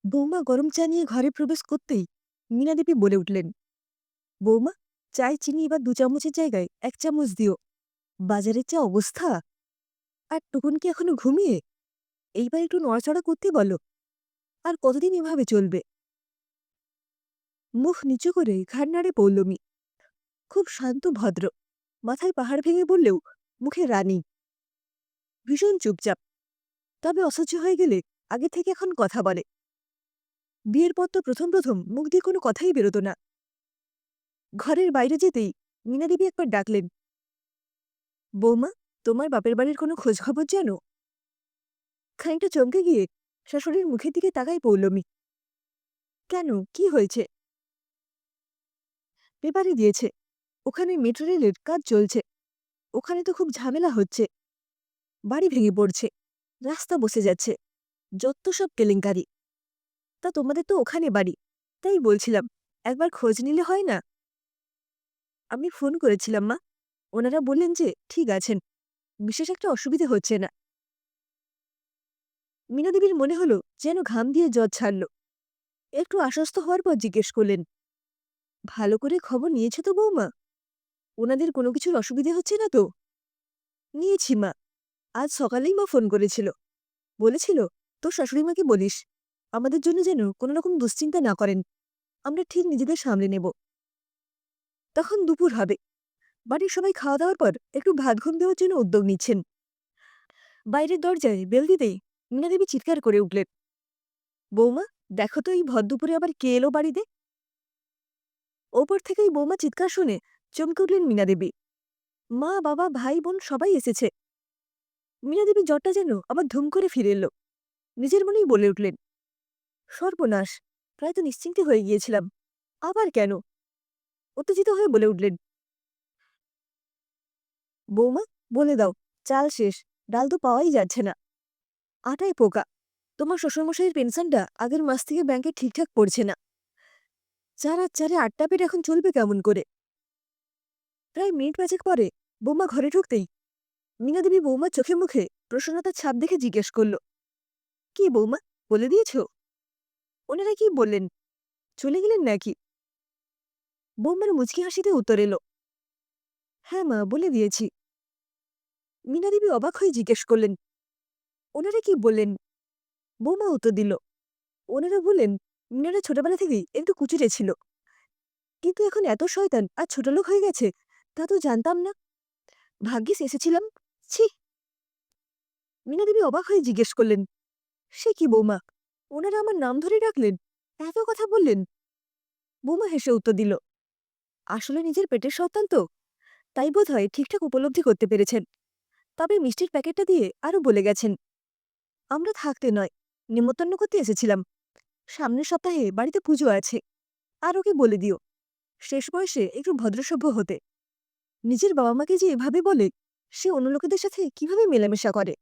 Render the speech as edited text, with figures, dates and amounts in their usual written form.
বৌমা গরম চা নিয়ে ঘরে প্রবেশ করতেই মীনা দেবী বলে উঠলেন, বৌমা, চায় চিনি এবার 2 চামচের জায়গায় 1 চামচ দিও। বাজারের যা অবস্থা। আর টুকুন কি এখনো ঘুমিয়ে? এইবার একটু নড়াচড়া করতে বলো। আর কতদিন এভাবে চলবে? মুখ নিচু করে ঘাড় নাড়ে পৌলমী। খুব শান্ত ভদ্র, মাথায় পাহাড় ভেঙে বললেও মুখে রানী। ভীষণ চুপচাপ, তবে অসহ্য হয়ে গেলে আগে থেকে এখন কথা বলে। বিয়ের পর তো প্রথম প্রথম মুখ দিয়ে কোনো কথাই বেরোত না। ঘরের বাইরে যেতেই মীনা দেবী একবার ডাকলেন, বৌমা, তোমার বাপের বাড়ির কোনো খোঁজখবর জানো? খানিকটা চমকে গিয়ে শাশুড়ির মুখের দিকে তাকায় পৌলমী। কেন, কি হয়েছে? পেপারে দিয়েছে, ওখানে মেট্রো রেলের কাজ চলছে। ওখানে তো খুব ঝামেলা হচ্ছে। বাড়ি ভেঙে পড়ছে, রাস্তা বসে যাচ্ছে, যত সব কেলেঙ্কারি। তা তোমাদের তো ওখানে বাড়ি, তাই বলছিলাম একবার খোঁজ নিলে হয় না? আমি ফোন করেছিলাম মা, ওনারা বললেন যে ঠিক আছেন, বিশেষ একটা অসুবিধে হচ্ছে না। মীনা দেবীর মনে হলো যেন ঘাম দিয়ে জ্বর ছাড়ল। একটু আশ্বস্ত হওয়ার পর জিজ্ঞেস করলেন, ভালো করে খবর নিয়েছে তো বৌমা? ওনাদের কোনো কিছুর অসুবিধে হচ্ছে না তো? নিয়েছি মা, আজ সকালেই মা ফোন করেছিল। বলেছিল তোর শাশুড়িমাকে বলিস আমাদের জন্য যেন কোনো রকম দুশ্চিন্তা না করেন, আমরা ঠিক নিজেদের সামলে নেব। তখন দুপুর হবে, বাড়ির সবাই খাওয়া দাওয়ার পর একটু ভাত ঘুম দেওয়ার জন্য উদ্যোগ নিচ্ছেন। বাইরের দরজায় বেল দিতেই মীনা দেবী চিৎকার করে উঠলেন, বৌমা, দেখো তো এই ভরদুপুরে আবার কে এলো বাড়িতে? ওপর থেকেই বৌমা চিৎকার শুনে চমকে উঠলেন মীনা দেবী। মা, বাবা, ভাই, বোন সবাই এসেছে। মীনা দেবীর জ্বরটা যেন আবার ধুম করে ফিরে এলো। নিজের মনেই বলে উঠলেন, সর্বনাশ, প্রায় তো নিশ্চিন্তে হয়ে গিয়েছিলাম, আবার কেন? উত্তেজিত হয়ে বলে উঠলেন, বৌমা, বলে দাও, চাল শেষ, ডাল তো পাওয়াই যাচ্ছে না, আটায় পোকা। তোমার শ্বশুরমশাইয়ের পেনশনটা আগের মাস থেকে ব্যাংকে ঠিকঠাক পড়ছে না। 4 আর 4-এ 8টা পেট এখন চলবে কেমন করে? প্রায় মিনিট 5 পরে বৌমা ঘরে ঢুকতেই মীনা দেবী বৌমার চোখে মুখে প্রসন্নতার ছাপ দেখে জিজ্ঞেস করল, কি বৌমা, বলে দিয়েছ? ওনারা কি বললেন? চলে গেলেন নাকি? বৌমার মুচকি হাসিতে উত্তর এলো, হ্যাঁ মা, বলে দিয়েছি। মীনা দেবী অবাক হয়ে জিজ্ঞেস করলেন, ওনারা কি বললেন? বৌমা উত্তর দিল, ওনারা বললেন মিনারা ছোটবেলা থেকেই একটু কুচুরে ছিল, কিন্তু এখন এত শয়তান আর ছোটলোক হয়ে গেছে তা তো জানতাম না। ভাগ্যিস এসেছিলাম। ছি। মীনা দেবী অবাক হয়ে জিজ্ঞেস করলেন, সে কি বৌমা, ওনারা আমার নাম ধরে ডাকলেন, এত কথা বললেন? বৌমা হেসে উত্তর দিল, আসলে নিজের পেটের সন্তান তো, তাই বোধহয় ঠিকঠাক উপলব্ধি করতে পেরেছেন। তবে মিষ্টির প্যাকেটটা দিয়ে আরও বলে গেছেন, আমরা থাকতে নয়, নিমন্ত্রণ করতে এসেছিলাম। সামনের সপ্তাহে বাড়িতে পুজো আছে, আর ওকে বলে দিও শেষ বয়সে একটু ভদ্রসভ্য হতে। নিজের বাবা মাকে যে এভাবে বলে, সে অন্য লোকেদের সাথে কিভাবে মেলামেশা করে?